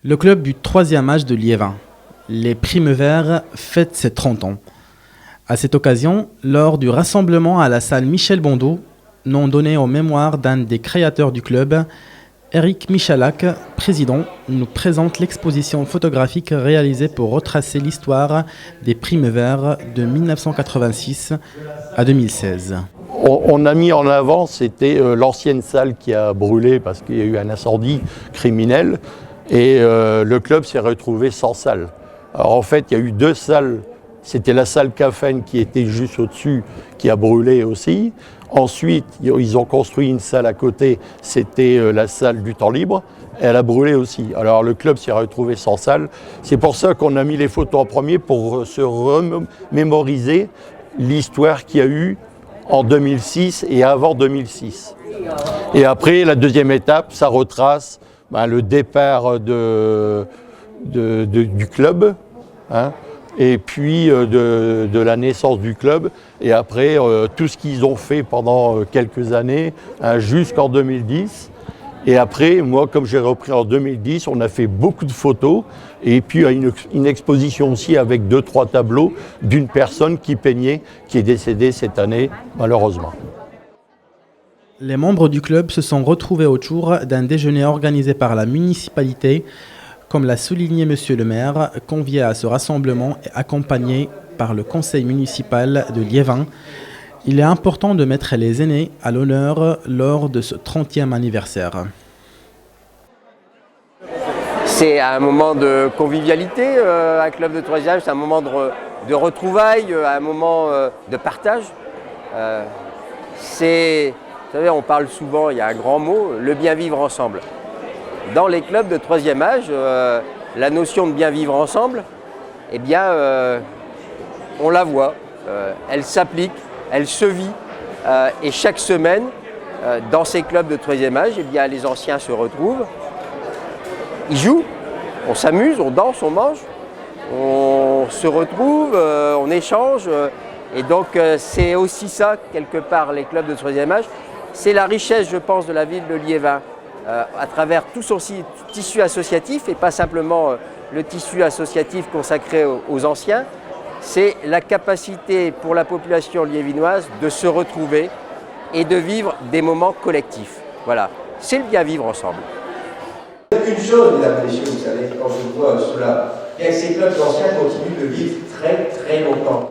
Le club du 3e âge de Liévin, les Primes Verts, fête ses 30 ans. À cette occasion, lors du rassemblement à la salle Michel Bondeau, nom donné en mémoire d'un des créateurs du club, Eric Michalak, président, nous présente l'exposition photographique réalisée pour retracer l'histoire des Primes Verts de 1986 à 2016. On a mis en avant, c'était l'ancienne salle qui a brûlé parce qu'il y a eu un incendie criminel et le club s'est retrouvé sans salle. Alors en fait, il y a eu deux salles. C'était la salle Cafen qui était juste au-dessus, qui a brûlé aussi. Ensuite, ils ont construit une salle à côté, c'était la salle du temps libre. Elle a brûlé aussi. Alors le club s'est retrouvé sans salle. C'est pour ça qu'on a mis les photos en premier pour se remémoriser l'histoire qu'il y a eu en 2006 et avant 2006. Et après, la deuxième étape, ça retrace le départ du club, hein, et puis de la naissance du club, et après tout ce qu'ils ont fait pendant quelques années, hein, jusqu'en 2010. Et après, moi, comme j'ai repris en 2010, on a fait beaucoup de photos, et puis une exposition aussi avec 2-3 tableaux d'une personne qui peignait, qui est décédée cette année, malheureusement. Les membres du club se sont retrouvés autour d'un déjeuner organisé par la municipalité, comme l'a souligné Monsieur le maire, convié à ce rassemblement et accompagné par le conseil municipal de Liévin. Il est important de mettre les aînés à l'honneur lors de ce 30e anniversaire. C'est un moment de convivialité, un club de 3e âge, c'est un moment de retrouvailles, un moment de partage. Vous savez, on parle souvent, il y a un grand mot, le bien vivre ensemble. Dans les clubs de 3e âge, la notion de bien vivre ensemble, eh bien, on la voit, elle s'applique, elle se vit. Et chaque semaine, dans ces clubs de 3e âge, eh bien, les anciens se retrouvent, ils jouent, on s'amuse, on danse, on mange, on se retrouve, on échange. Et donc, c'est aussi ça, quelque part, les clubs de 3e âge. C'est la richesse, je pense, de la ville de Liévin, à travers tout son tissu associatif, et pas simplement le tissu associatif consacré aux anciens. C'est la capacité pour la population liévinoise de se retrouver et de vivre des moments collectifs. Voilà, c'est le bien vivre ensemble. Une chose, mesdames et messieurs, vous savez, quand je vois cela, c'est que ces clubs anciens continuent de vivre très très longtemps.